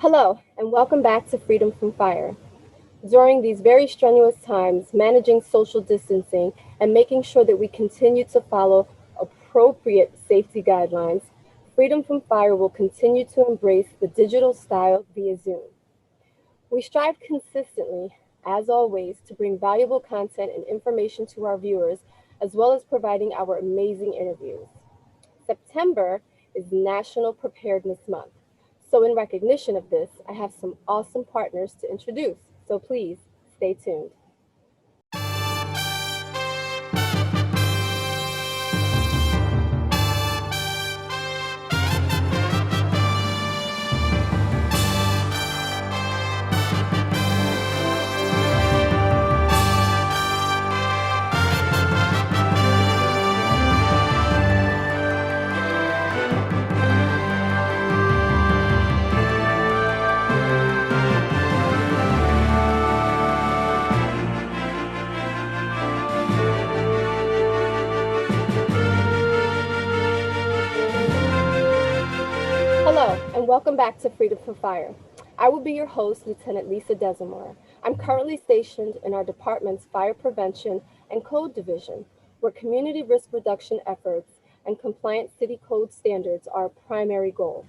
Hello, and welcome back to Freedom from Fire. During these very strenuous times, managing social distancing and making sure that we continue to follow appropriate safety guidelines, Freedom from Fire will continue to embrace the digital style via Zoom. We strive consistently, as always, to bring valuable content and information to our viewers, as well as providing our amazing interviews. September is National Preparedness Month. So, in recognition of this, I have some awesome partners to introduce. So, please stay tuned. Hello, and welcome back to Freedom from Fire. I will be your host, Lieutenant Lisa Desamour. I'm currently stationed in our department's Fire Prevention and Code Division, where community risk reduction efforts and compliant city code standards are a primary goal.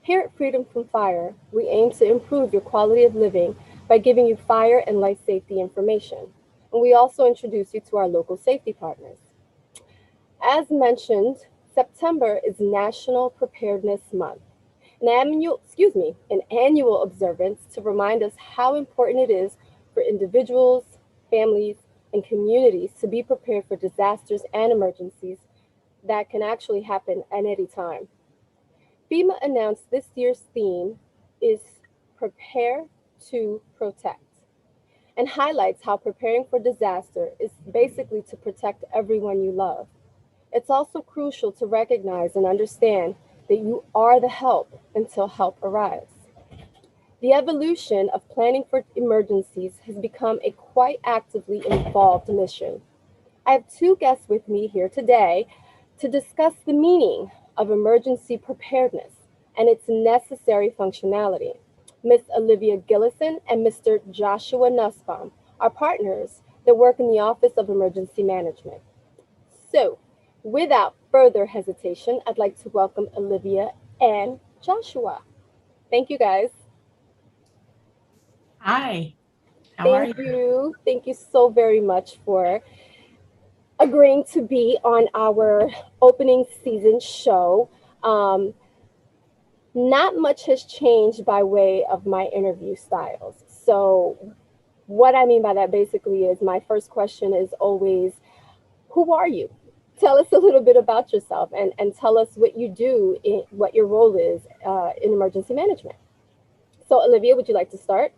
Here at Freedom from Fire, we aim to improve your quality of living by giving you fire and life safety information. And we also introduce you to our local safety partners. As mentioned, September is National Preparedness Month, an annual observance to remind us how important it is for individuals, families, and communities to be prepared for disasters and emergencies that can actually happen at any time. FEMA announced this year's theme is Prepare to Protect and highlights how preparing for disaster is basically to protect everyone you love. It's also crucial to recognize and understand that you are the help until help arrives. The evolution of planning for emergencies has become a quite actively involved mission. I have two guests with me here today to discuss the meaning of emergency preparedness and its necessary functionality. Ms. Olivia Gillison and Mr. Joshua Nussbaum are partners that work in the Office of Emergency Management. So, without further hesitation, I'd like to welcome Olivia and Joshua. Thank you guys. Hi, how are Thank you? you. Thank you so very much for agreeing to be on our opening season show. Um, Not much has changed by way of my interview styles. So, what I mean by that basically is my first question is always, who are you? Tell us a little bit about yourself and tell us what you do, what your role is in emergency management. So, Olivia, would you like to start?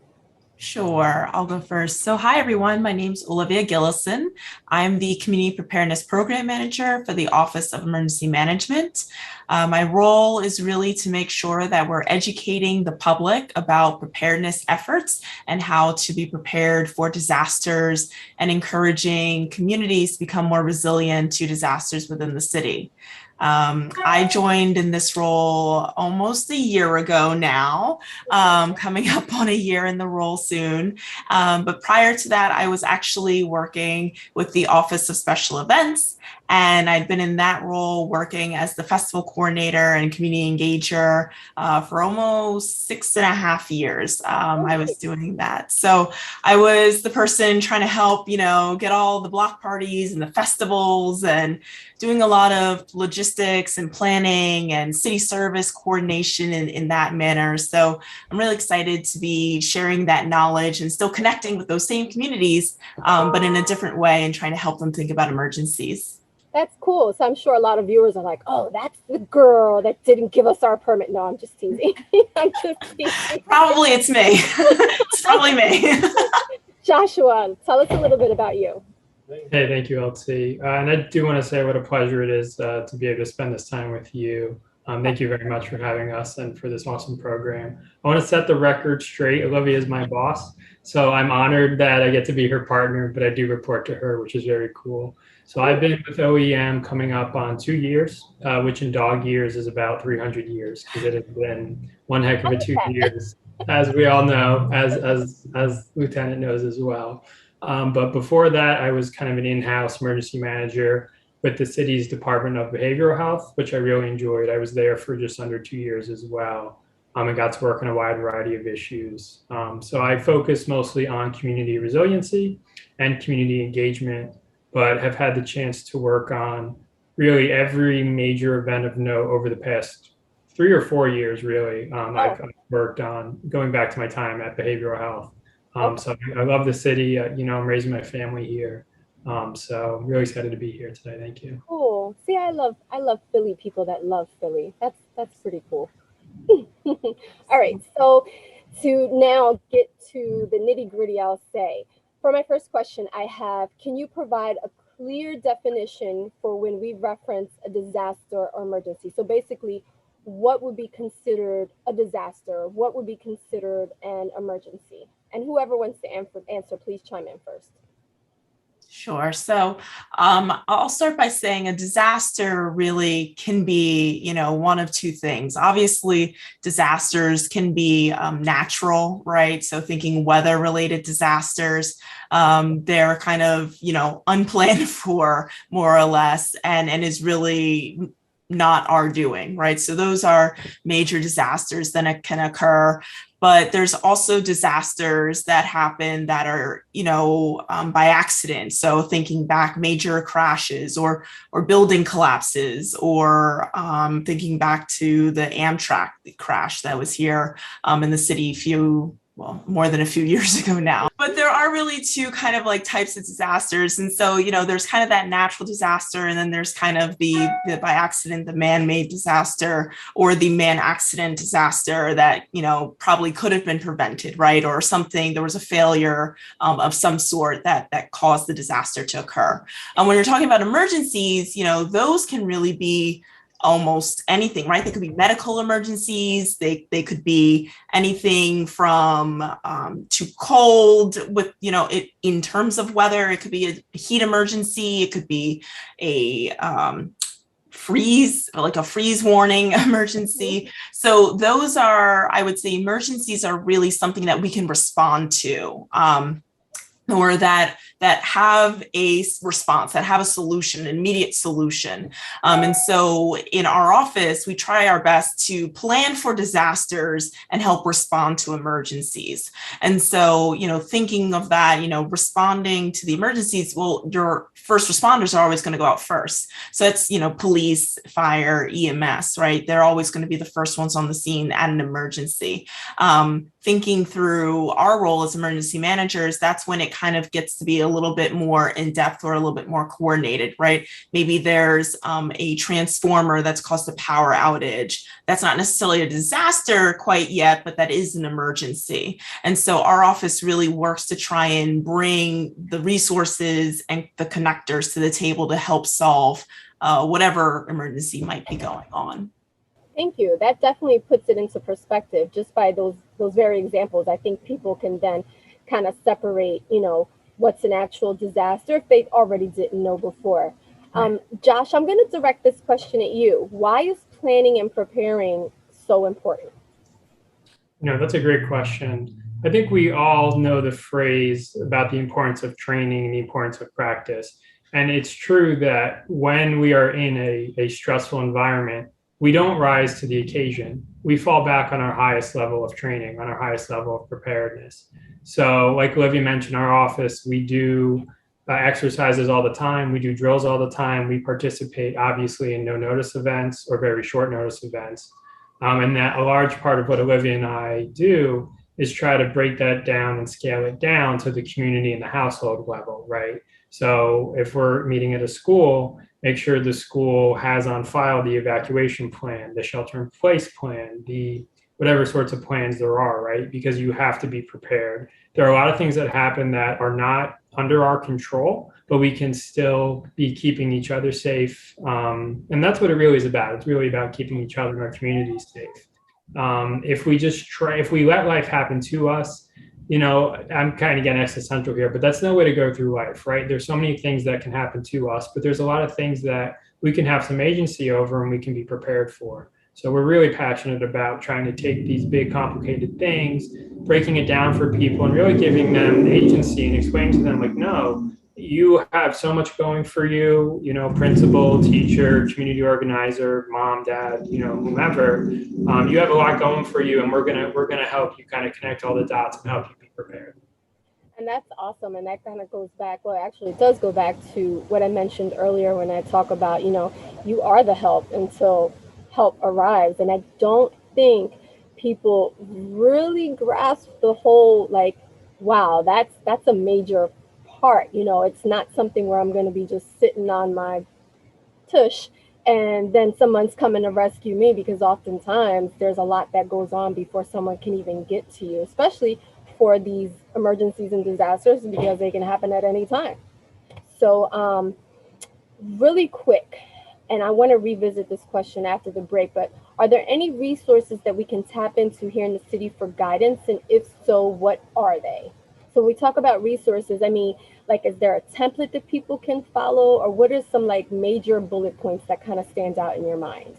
Sure, I'll go first. So, hi everyone. My name's Olivia Gillison. I'm the Community Preparedness Program Manager for the Office of Emergency Management. My role is really to make sure that we're educating the public about preparedness efforts and how to be prepared for disasters and encouraging communities to become more resilient to disasters within the city. I joined in this role almost a year ago now, coming up on a year in the role soon. But prior to that, I was actually working with the Office of Special Events, and I'd been in that role working as the festival coordinator and community engager for almost 6.5 years. I was doing that. So I was the person trying to help, get all the block parties and the festivals and doing a lot of logistics and planning and city service coordination in that manner. So I'm really excited to be sharing that knowledge and still connecting with those same communities, but in a different way and trying to help them think about emergencies. That's cool. So I'm sure a lot of viewers are like, "Oh, that's the girl that didn't give us our permit." No, I'm just teasing. I'm just teasing. Probably it's me. It's probably me. Joshua, tell us a little bit about you. Hey, thank you, LT. And I do want to say what a pleasure it is to be able to spend this time with you. Thank you very much for having us and for this awesome program. I want to set the record straight. Olivia is my boss, so I'm honored that I get to be her partner, but I do report to her, which is very cool. So I've been with OEM coming up on 2 years, which in dog years is about 300 years, because it has been one heck of a 2 years, as we all know, as Lieutenant knows as well. But before that, I was kind of an in-house emergency manager with the city's Department of Behavioral Health, which I really enjoyed. I was there for just under 2 years as well. And got to work on a wide variety of issues. So I focus mostly on community resiliency and community engagement, but have had the chance to work on really every major event of note over the past 3 or 4 years, really. I've worked on, going back to my time at behavioral health. So I love the city. I'm raising my family here. So I'm really excited to be here today. Thank you. Cool. See, I love Philly people that love Philly. That's pretty cool. All right, so to now get to the nitty gritty, I'll say, for my first question, I have, can you provide a clear definition for when we reference a disaster or emergency? So basically, what would be considered a disaster? What would be considered an emergency? And whoever wants to answer, please chime in first. Sure. So I'll start by saying a disaster really can be, one of two things. Obviously, disasters can be natural, right? So thinking weather-related disasters, they're kind of, unplanned for more or less, and is really not our doing, right? So those are major disasters that can occur. But there's also disasters that happen that are, by accident. So thinking back, major crashes or building collapses, or thinking back to the Amtrak crash that was here in the city more than a few years ago now. But there are really two kind of like types of disasters. And so, there's kind of that natural disaster, and then there's kind of the by accident, the man-made disaster, or the man-accident disaster that, probably could have been prevented, right? Or something, there was a failure of some sort that caused the disaster to occur. When you're talking about emergencies, those can really be almost anything, right? They could be medical emergencies. They could be anything from too cold with, in terms of weather. It could be a heat emergency. It could be a freeze warning emergency. So those are, I would say, emergencies are really something that we can respond to. Or that have a response, that have a solution, an immediate solution. And so in our office, we try our best to plan for disasters and help respond to emergencies. And so, thinking of that, responding to the emergencies, well, your first responders are always going to go out first. So it's, police, fire, EMS, right? They're always going to be the first ones on the scene at an emergency. Thinking through our role as emergency managers, that's when it kind of gets to be a little bit more in depth or a little bit more coordinated, right? Maybe there's a transformer that's caused a power outage. That's not necessarily a disaster quite yet, but that is an emergency. And so our office really works to try and bring the resources and the connectors to the table to help solve whatever emergency might be going on. Thank you. That definitely puts it into perspective. Just by those very examples, I think people can then kind of separate, what's an actual disaster if they already didn't know before. Josh, I'm going to direct this question at you. Why is planning and preparing so important? That's a great question. I think we all know the phrase about the importance of training and the importance of practice. And it's true that when we are in a stressful environment, we don't rise to the occasion. We fall back on our highest level of training, on our highest level of preparedness. So like Olivia mentioned, our office, we do exercises all the time. We do drills all the time. We participate, obviously, in no notice events or very short notice events. And that a large part of what Olivia and I do is try to break that down and scale it down to the community and the household level, right? So if we're meeting at a school, make sure the school has on file the evacuation plan, the shelter in place plan, the whatever sorts of plans there are, right? Because you have to be prepared. There are a lot of things that happen that are not under our control, but we can still be keeping each other safe. And that's what it really is about. It's really about keeping each other and our communities safe. If we let life happen to us, I'm kind of getting existential here, but that's no way to go through life, right? There's so many things that can happen to us, but there's a lot of things that we can have some agency over and we can be prepared for. So we're really passionate about trying to take these big, complicated things, breaking it down for people and really giving them agency and explaining to them, like, no, you have so much going for you, principal, teacher, community organizer, mom, dad, whomever. You have a lot going for you, and we're gonna help you kind of connect all the dots and help you be prepared. And that's awesome. And that kind of goes back, well, actually, it does go back to what I mentioned earlier when I talk about, you are the help until help arrives. And I don't think people really grasp the whole, like, wow, that's a major part. It's not something where I'm going to be just sitting on my tush and then someone's coming to rescue me, because oftentimes there's a lot that goes on before someone can even get to you, especially for these emergencies and disasters, because they can happen at any time. So really quick, and I want to revisit this question after the break, but are there any resources that we can tap into here in the city for guidance? And if so, what are they? So when we talk about resources, I mean, like, is there a template that people can follow, or what are some like major bullet points that kind of stands out in your mind?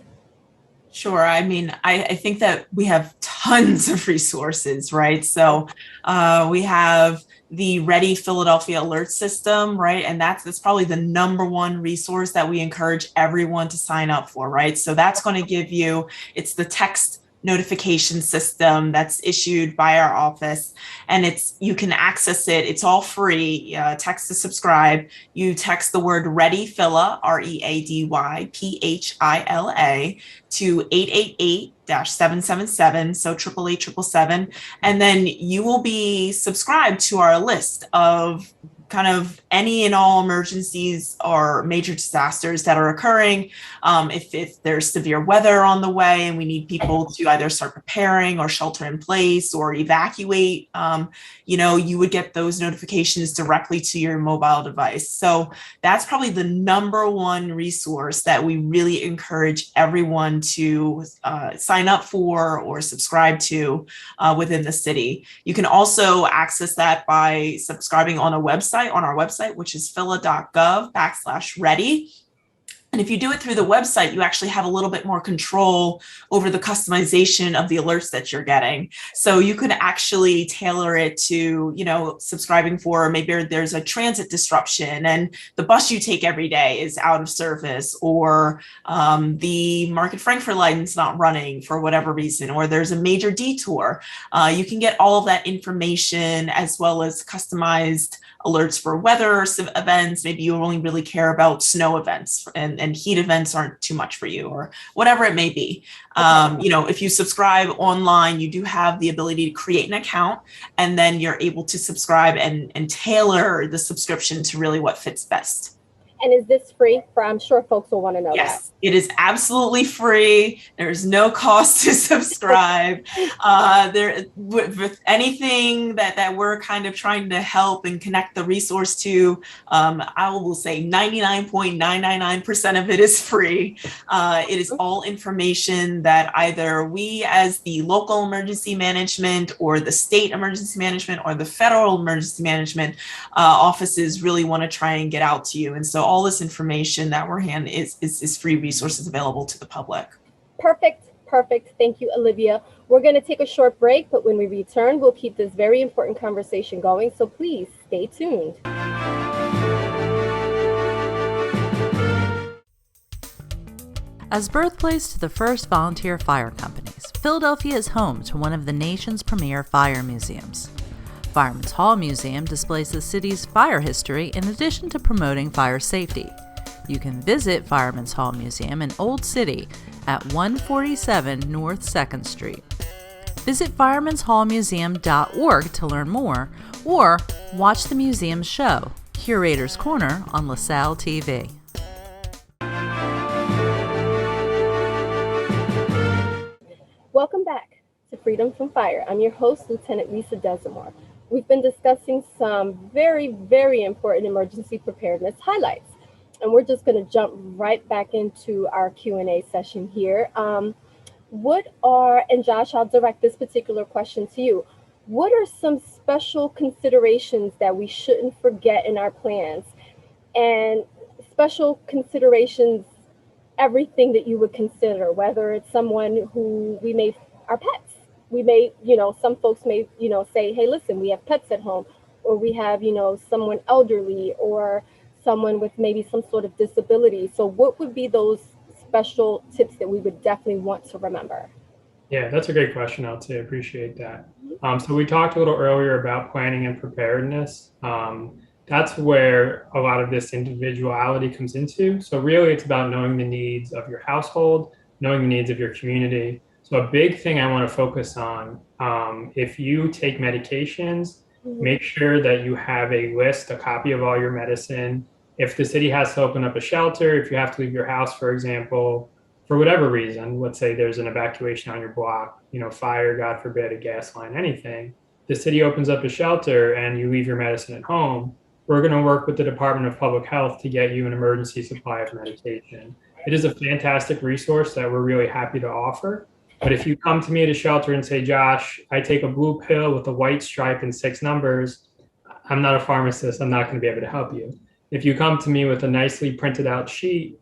Sure. I mean, I think that we have tons of resources, right? So we have the Ready Philadelphia Alert System, right? And that's probably the number one resource that we encourage everyone to sign up for, right? So that's going to give you, it's the text notification system that's issued by our office, and you can access it. It's all free. Text to subscribe. You text the word Ready Phila, READYPHILA, to 888-777, so 888-777, and then you will be subscribed to our list of kind of any and all emergencies or major disasters that are occurring. If there's severe weather on the way and we need people to either start preparing or shelter in place or evacuate, you would get those notifications directly to your mobile device. So that's probably the number one resource that we really encourage everyone to sign up for or subscribe to within the city. You can also access that by subscribing on our website, which is phila.gov/ready. And if you do it through the website, you actually have a little bit more control over the customization of the alerts that you're getting. So you could actually tailor it to, subscribing for, maybe there's a transit disruption and the bus you take every day is out of service, or the Market Frankfurt line's not running for whatever reason, or there's a major detour. You can get all of that information as well as customized alerts for weather events. Maybe you only really care about snow events, and heat events aren't too much for you, or whatever it may be. If you subscribe online, you do have the ability to create an account, and then you're able to subscribe and tailor the subscription to really what fits best. And is this free? I'm sure folks will want to know that. Yes, it is absolutely free. There's no cost to subscribe. With anything that we're kind of trying to help and connect the resource to, I will say 99.999% of it is free. It is all information that either we as the local emergency management or the state emergency management or the federal emergency management offices really want to try and get out to you. And so all this information that we're handing is free resources available to the public. Perfect. Thank you, Olivia. We're going to take a short break, but when we return, we'll keep this very important conversation going. So please stay tuned. As birthplace to the first volunteer fire companies, Philadelphia is home to one of the nation's premier fire museums. Fireman's Hall Museum displays the city's fire history in addition to promoting fire safety. You can visit Fireman's Hall Museum in Old City at 147 North 2nd Street. Visit firemanshallmuseum.org to learn more, or watch the museum's show, Curator's Corner, on LaSalle TV. Welcome back to Freedom from Fire. I'm your host, Lieutenant Lisa Desamour. We've been discussing some very, very important emergency preparedness highlights, and we're just going to jump right back into our Q&A session here. And Josh, I'll direct this particular question to you. what are some special considerations that we shouldn't forget in our plans? And special considerations, everything that you would consider, whether it's someone who we may, our pets. We may, some folks may, say, hey, listen, we have pets at home, or we have, someone elderly or someone with maybe some sort of disability. So, what would be those special tips that we would definitely want to remember? Yeah, that's a great question, LT. I appreciate that. So we talked a little earlier about planning and preparedness. That's where a lot of this individuality comes into. So really, it's about knowing the needs of your household, knowing the needs of your community. So a big thing I want to focus on, if you take medications, make sure that you have a list, a copy of all your medicine. If the city has to open up a shelter, if you have to leave your house, for example, for whatever reason, let's say there's an evacuation on your block, fire, God forbid, a gas line, anything, the city opens up a shelter and you leave your medicine at home, we're going to work with the Department of Public Health to get you an emergency supply of medication. It is a fantastic resource that we're really happy to offer. But if you come to me at a shelter and say, Josh, I take a blue pill with a white stripe and 6 numbers, I'm not a pharmacist. I'm not going to be able to help you. If you come to me with a nicely printed out sheet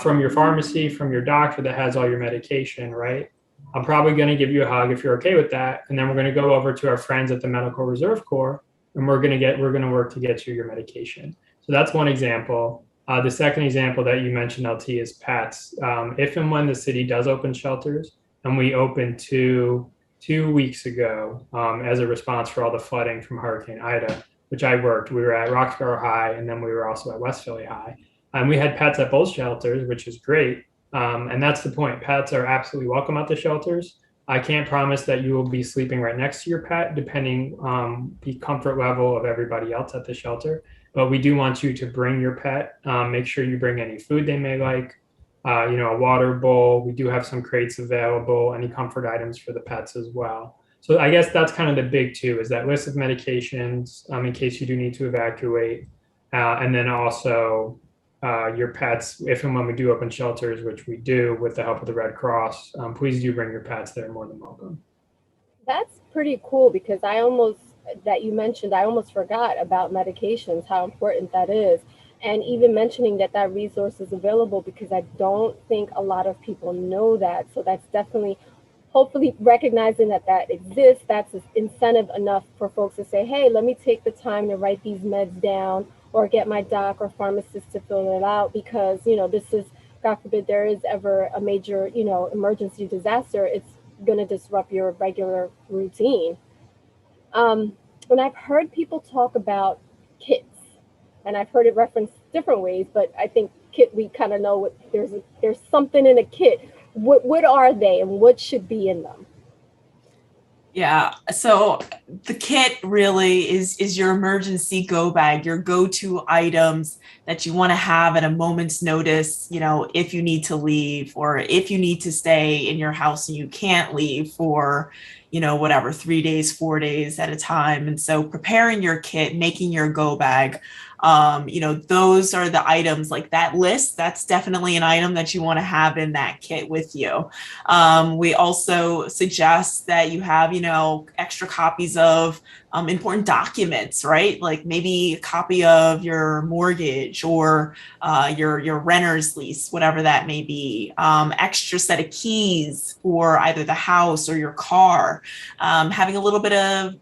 from your pharmacy, from your doctor that has all your medication, right? I'm probably going to give you a hug if you're okay with that. And then we're going to go over to our friends at the Medical Reserve Corps and we're going to work to get you your medication. So that's one example. The second example that you mentioned, LT, is pets. If and when the city does open shelters, and we opened two weeks ago as a response for all the flooding from Hurricane Ida, which I worked. We were at Roxborough High, and then we were also at West Philly High. And we had pets at both shelters, which is great. And that's the point. Pets are absolutely welcome at the shelters. I can't promise that you will be sleeping right next to your pet, depending on the comfort level of everybody else at the shelter. But we do want you to bring your pet. Make sure you bring any food they may like, a water bowl. We do have some crates available, any comfort items for the pets as well. So I guess that's kind of the big two, is that list of medications in case you do need to evacuate. And then also your pets, if and when we do open shelters, which we do with the help of the Red Cross, please do bring your pets. They're more than welcome. That's pretty cool because I almost forgot about medications, how important that is. And even mentioning that resource is available because I don't think a lot of people know that. So that's definitely, hopefully recognizing that exists, that's incentive enough for folks to say, hey, let me take the time to write these meds down or get my doc or pharmacist to fill it out because, this is, God forbid, there is ever a major, emergency disaster, it's going to disrupt your regular routine. And I've heard people talk about kits, and I've heard it referenced different ways, but I think kit, we kind of know what there's something in a kit. What are they and what should be in them? Yeah, so the kit really is your emergency go bag, your go-to items that you want to have at a moment's notice, if you need to leave or if you need to stay in your house and you can't leave for, whatever, 3 days, 4 days at a time. And so preparing your kit, making your go bag, those are the items like that list. That's definitely an item that you want to have in that kit with you. We also suggest that you have, extra copies of important documents, right? Like maybe a copy of your mortgage or your renter's lease, whatever that may be. Extra set of keys for either the house or your car. Having a little bit of,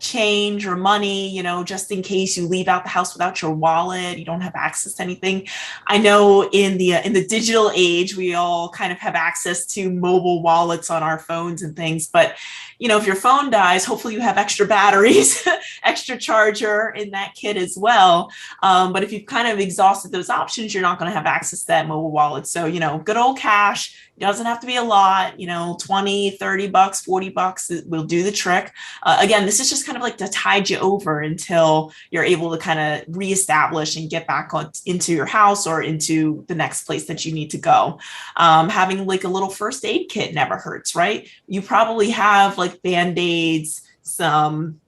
change or money, just in case you leave out the house without your wallet, you don't have access to anything. I know in the digital age, we all kind of have access to mobile wallets on our phones and things, but if your phone dies, hopefully you have extra batteries, extra charger in that kit as well. But if you've kind of exhausted those options, you're not going to have access to that mobile wallet. So, good old cash. It doesn't have to be a lot, 20, 30 bucks, 40 bucks will do the trick. Again, this is just kind of like to tide you over until you're able to kind of reestablish and get back into your house or into the next place that you need to go. Having like a little first aid kit never hurts, right? You probably have like Band-Aids, some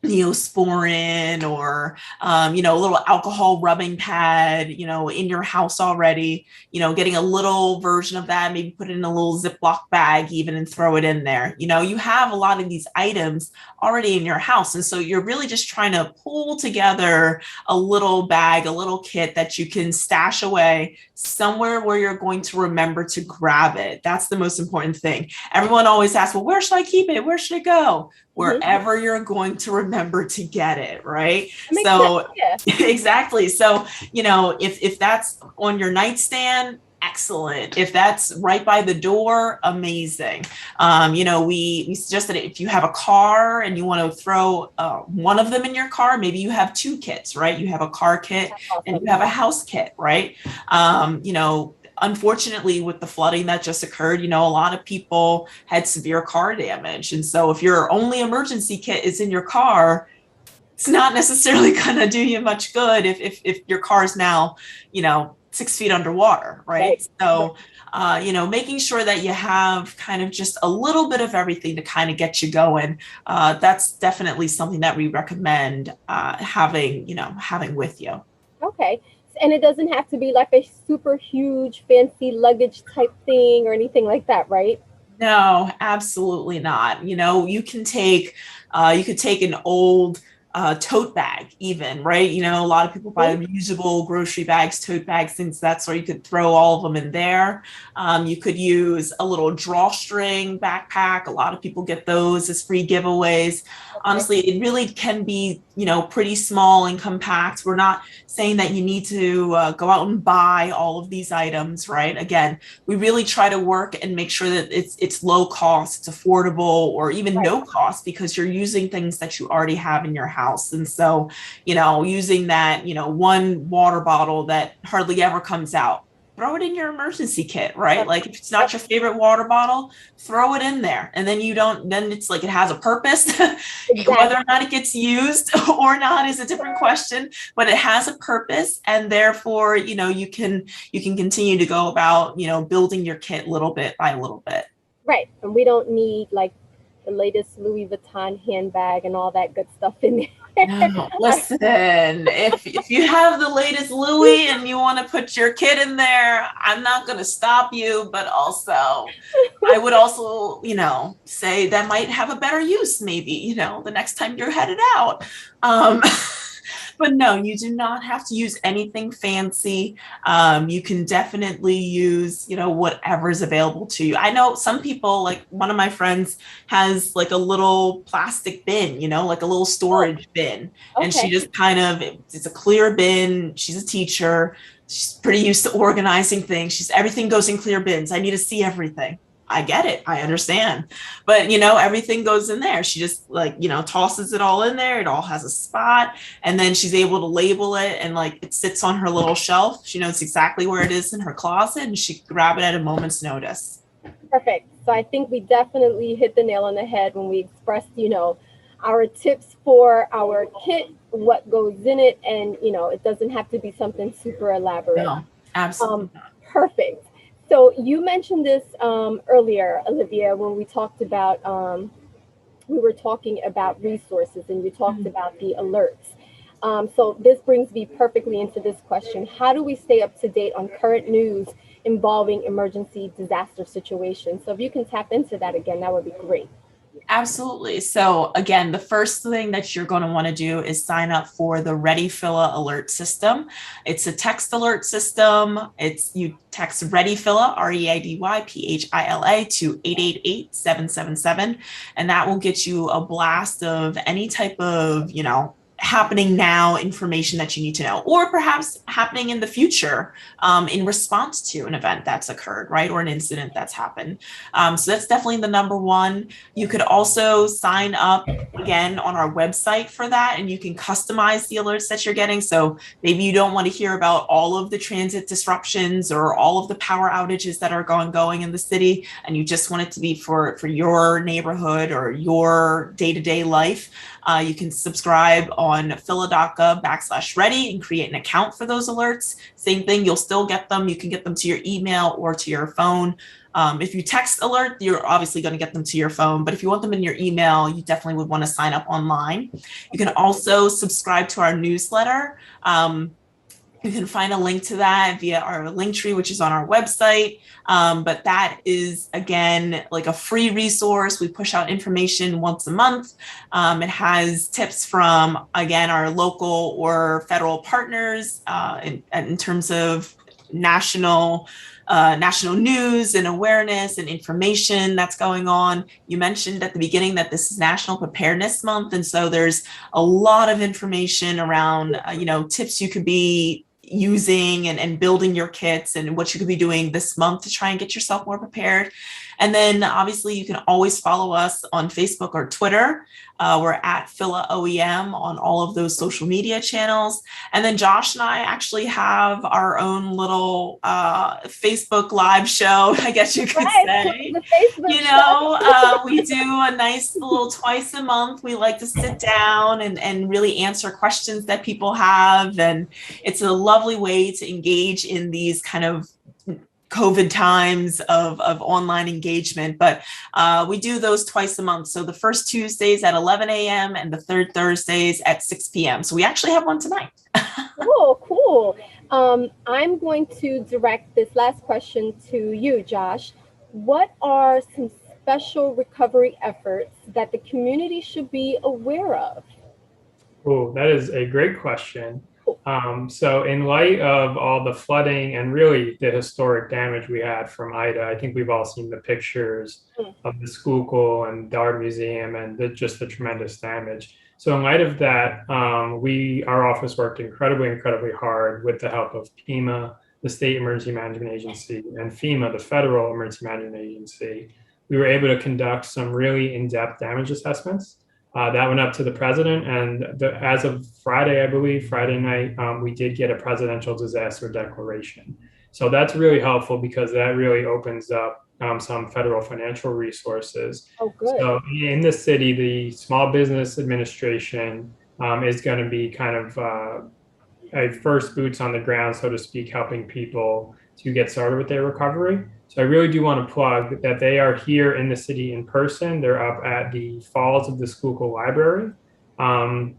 Neosporin or, a little alcohol rubbing pad, in your house already, getting a little version of that, maybe put it in a little Ziploc bag even and throw it in there. You have a lot of these items already in your house. And so you're really just trying to pull together a little bag, a little kit that you can stash away somewhere where you're going to remember to grab it. That's the most important thing. Everyone always asks, well, where should I keep it? Where should it go? Wherever you're going to remember to get it, right? So exactly. So, if that's on your nightstand, excellent. If that's right by the door, amazing. We suggest that if you have a car and you want to throw one of them in your car, maybe you have two kits, right? You have a car kit and you have a house kit, right? Unfortunately, with the flooding that just occurred, a lot of people had severe car damage. And so if your only emergency kit is in your car, it's not necessarily going to do you much good if your car is now, 6 feet underwater, right? So, making sure that you have kind of just a little bit of everything to kind of get you going. That's definitely something that we recommend having with you. Okay. And it doesn't have to be like a super huge fancy luggage type thing or anything like that, right? No, absolutely not. You could take an old tote bag even, right? A lot of people buy reusable grocery bags, tote bags, things that's where you could throw all of them in there. You could use a little drawstring backpack. A lot of people get those as free giveaways. Honestly, it really can be, pretty small and compact. We're not saying that you need to go out and buy all of these items, right? Again, we really try to work and make sure that it's low cost, it's affordable, or even no cost, because you're using things that you already have in your house. And so, using that, one water bottle that hardly ever comes out, throw it in your emergency kit, right? Like if it's not your favorite water bottle, throw it in there. And then then it's like it has a purpose. Exactly. Whether or not it gets used or not is a different question, but it has a purpose. And therefore, you can continue to go about, building your kit little bit by little bit. Right. And we don't need like the latest Louis Vuitton handbag and all that good stuff in there. No, listen, if you have the latest Louis and you want to put your kid in there, I'm not going to stop you, but also I would also, say that might have a better use maybe, the next time you're headed out. But no, you do not have to use anything fancy. You can definitely use, whatever's available to you. I know some people, like one of my friends has like a little plastic bin, like a little storage bin. Okay. And she just it's a clear bin. She's a teacher. She's pretty used to organizing things. Everything goes in clear bins. I need to see everything. I get it. I understand. But, everything goes in there. She just tosses it all in there. It all has a spot. And then she's able to label it and it sits on her little shelf. She knows exactly where it is in her closet and she can grab it at a moment's notice. Perfect. So I think we definitely hit the nail on the head when we expressed, our tips for our kit, what goes in it. And, it doesn't have to be something super elaborate. No, absolutely not. Perfect. So you mentioned this earlier, Olivia, when we talked about, we were talking about resources and you talked about the alerts. So this brings me perfectly into this question. How do we stay up to date on current news involving emergency disaster situations? So if you can tap into that again, that would be great. Absolutely. So again, the first thing that you're going to want to do is sign up for the ReadyPhila alert system. It's a text alert system. You text ReadyPhila, ReadyPhila to 888-777, and that will get you a blast of any type of, happening now information that you need to know, or perhaps happening in the future in response to an event that's occurred, right? Or an incident that's happened. So that's definitely the number one. You could also sign up again on our website for that, and you can customize the alerts that you're getting. So maybe you don't want to hear about all of the transit disruptions or all of the power outages that are going in the city, and you just want it to be for your neighborhood or your day-to-day life. You can subscribe on phila.gov/ready and create an account for those alerts. Same thing, you'll still get them. You can get them to your email or to your phone. If you text alert, you're obviously going to get them to your phone, but if you want them in your email, you definitely would want to sign up online. You can also subscribe to our newsletter. You can find a link to that via our link tree, which is on our website. But that is, again, like a free resource. We push out information once a month. It has tips from, again, our local or federal partners in terms of national news and awareness and information that's going on. You mentioned at the beginning that this is National Preparedness Month. And so there's a lot of information around, tips you could be using and building your kits and what you could be doing this month to try and get yourself more prepared. And then obviously you can always follow us on Facebook or Twitter. We're at Phila OEM on all of those social media channels. And then Josh and I actually have our own little Facebook live show, I guess you could say. The Facebook We do a nice little twice a month. We like to sit down and really answer questions that people have. And it's a lovely way to engage in these kind of COVID times of online engagement, but we do those twice a month. So the first Tuesdays at 11 a.m. and the third Thursdays at 6 p.m. So we actually have one tonight. Cool. I'm going to direct this last question to you, Josh. What are some special recovery efforts that the community should be aware of? Oh, that is a great question. So in light of all the flooding and really the historic damage we had from Ida, I think we've all seen the pictures of the Schuylkill and the Art Museum and just the tremendous damage. So in light of that, our office worked incredibly hard with the help of PEMA, the State Emergency Management Agency, and FEMA, the Federal Emergency Management Agency. We were able to conduct some really in-depth damage assessments. That went up to the president, and as of Friday, I believe, Friday night, we did get a presidential disaster declaration. So that's really helpful because that really opens up some federal financial resources. Oh, good. So in the city, the Small Business Administration is going to be kind of a first boots on the ground, so to speak, helping people to get started with their recovery. So I really do want to plug that they are here in the city in person. They're up at the Falls of the Schuylkill Library.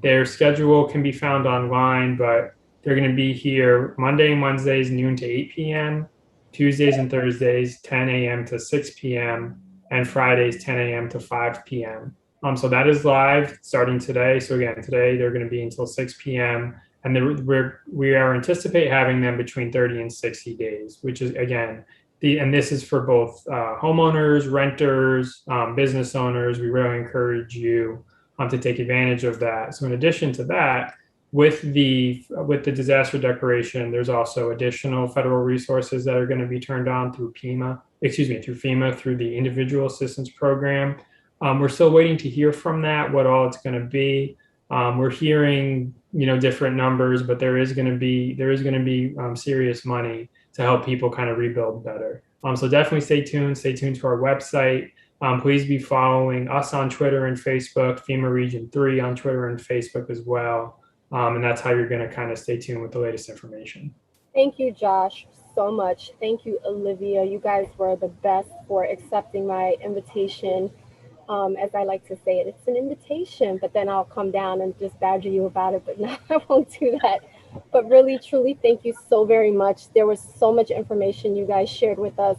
Their schedule can be found online, but they're going to be here Monday and Wednesdays, noon to 8 p.m., Tuesdays and Thursdays, 10 a.m. to 6 p.m., and Fridays, 10 a.m. to 5 p.m. So that is live starting today. So again, today they're going to be until 6 p.m. And we are anticipate having them between 30 and 60 days, which is, again, and this is for both homeowners, renters, business owners. We really encourage you to take advantage of that. So in addition to that, with the disaster declaration, there's also additional federal resources that are going to be turned on through FEMA, through the Individual Assistance Program. We're still waiting to hear from that, what all it's going to be. We're hearing, different numbers, but there is going to be serious money to help people kind of rebuild better. So definitely stay tuned to our website. Please be following us on Twitter and Facebook, FEMA Region 3 on Twitter and Facebook as well. And that's how you're going to kind of stay tuned with the latest information. Thank you, Josh, so much. Thank you, Olivia. You guys were the best for accepting my invitation. As I like to say it, it's an invitation, but then I'll come down and just badger you about it, but no, I won't do that. But really, truly, thank you so very much. There was so much information you guys shared with us.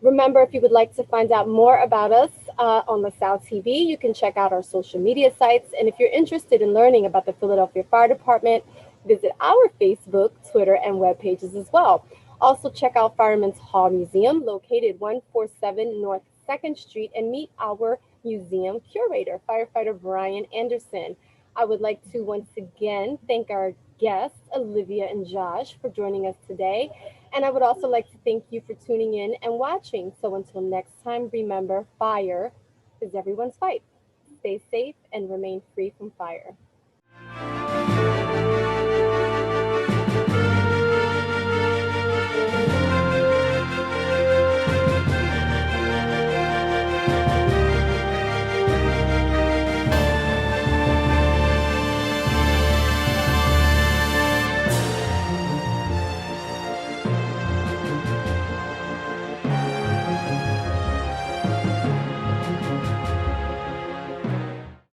Remember, if you would like to find out more about us on LaSalle TV, you can check out our social media sites. And if you're interested in learning about the Philadelphia Fire Department, visit our Facebook, Twitter, and web pages as well. Also, check out Fireman's Hall Museum, located 147 North 2nd Street, and meet our museum curator, firefighter Brian Anderson. I would like to once again thank our guests, Olivia and Josh, for joining us today. And I would also like to thank you for tuning in and watching. So until next time, remember, fire is everyone's fight. Stay safe and remain free from fire.